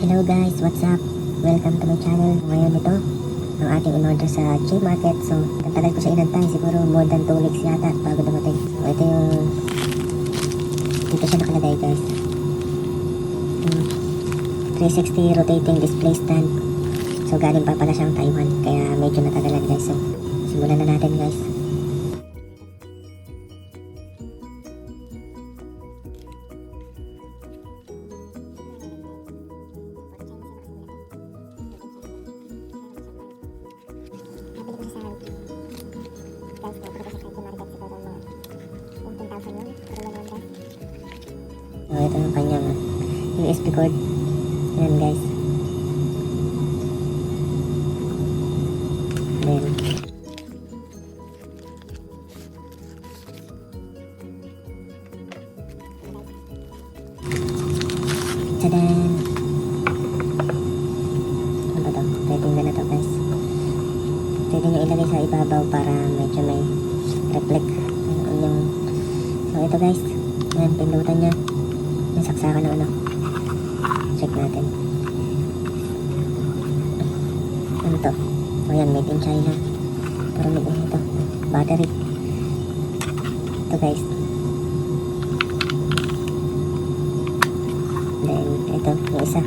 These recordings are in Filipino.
Hello guys, what's up? Welcome to my channel. Ngayon ito, ang ating in-order sa J-Market. So, ang tagal ko siya inantay. Siguro more than 2 weeks yata bago dumating. So, ito yung dito siya nakalagay guys. 360 rotating display stand. So, galing pa pala siyang Taiwan. Kaya medyo natagalan guys. So, simulan na natin guys. So, ito yung kanyang USB cord. Yan guys. Then, tadan! Ano ba ito? Pwede na to guys. Pwede nyo ilagay sa ibabaw para medyo may reflect. So ito guys. Yan, pindutan niya. May saksakan ng ano. Check natin. Ano to? O yan, made in China. Pero made in ito. Battery. Ito guys. Then, ito, yung isa.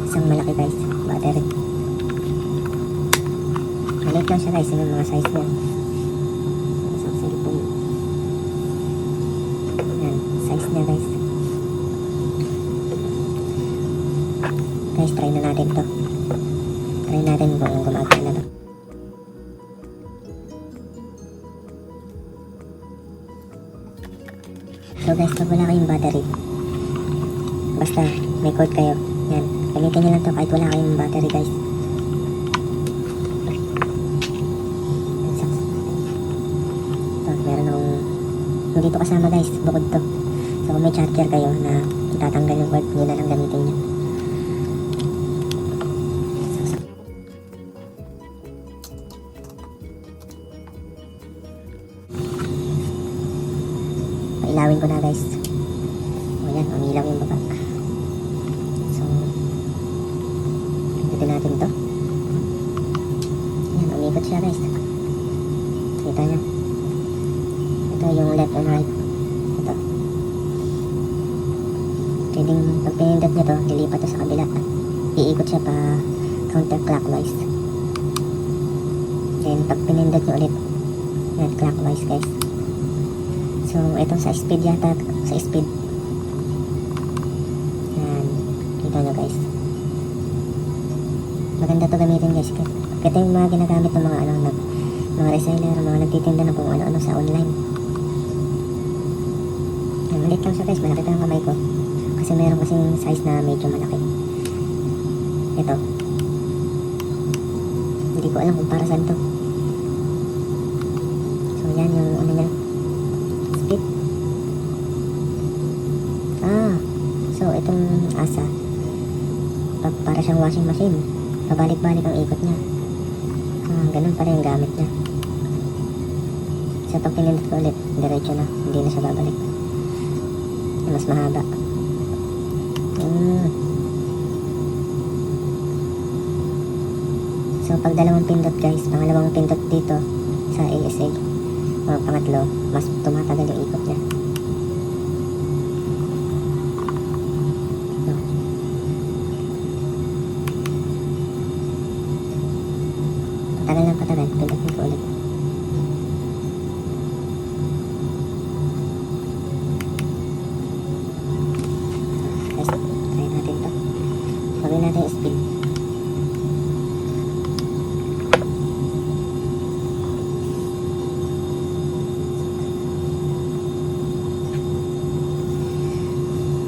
Isang malaki guys. Battery. Maliit lang siya guys. Yung mga size niya. Isang cellphone. Yan, size niya guys. Guys, try na natin to. Try natin kung gumagana to. So guys, pag wala kayong battery, basta may cord kayo, yan, gamitin nyo lang to kahit wala kayong battery guys. Ito, meron akong hindi to kasama guys, bukod to. So kung may charger kayo na itatanggal yung cord, yun na lang gamitin nyo. Ilawin ko na guys. O yan, umilaw yung baba. So, pindutin natin to. Yan, umikot siya guys. Kita nyo. Ito yung left and right. Ito. Pwedeng pag pinindot nyo to, lilipat to sa kabila. Iikot siya pa counterclockwise. Then pag pinindot nyo ulit, yan, clockwise guys. So, ito sa speed yata. Sa speed. Yan. Kita nyo guys. Maganda to gamitin guys. Ito yung mga ginagamit ng mga mga reseller, mga nagtitinda ng kung ano-ano sa online. Yan, maliit lang siya guys. Malaki pa yung kamay ko. Kasi meron kasing size na medyo malaki. Ito. Hindi ko alam kung para saan to. So, yan yung ano niya. Speed. So itong asa para siyang washing machine, pabalik-balik ang ikot niya. Ganun pala yung gamit niya. So pag pinindot ko ulit, diretso na, hindi na siya babalik. Mas mahaba. So pag dalawang pindot guys, pangalawang pindot dito sa ASA, pangatlo, mas tumatagal yung ikot niya. Patagal lang patagal, pindutin ko ulit. Guys, try natin to. Gawin natin yung speed.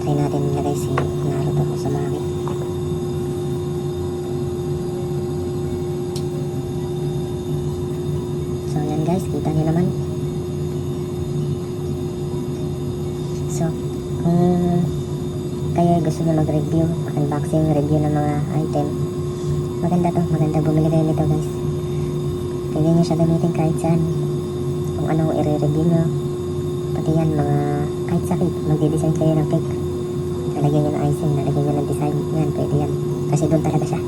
Try natin nilagay si Naruto ko sa maki. So yan guys, kita nyo naman. So kung kayo gusto nyo mag-review, unboxing review ng mga item, maganda to, maganda bumili kayo nito guys. Pwede nyo siya gamitin kahit saan, kung anong i-review nyo, pati yan mga kahit sa cake, magde-design kayo ng cake. Nalagyan nyo ng icing, nalagyan nyo ng design. Yan, pwede yan. Kasi doon talaga siya.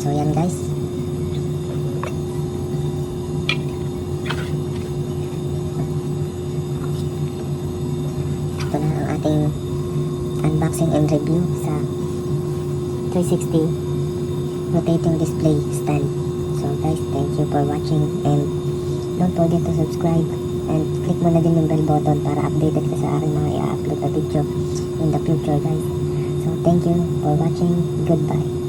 So yan guys. Ito na ang ating unboxing and review sa 360 rotating display stand. So guys, thank you for watching and don't forget to subscribe and click mo na din yung bell button para updated ka sa aking mga i-upload na video in the future guys. So thank you for watching. Goodbye.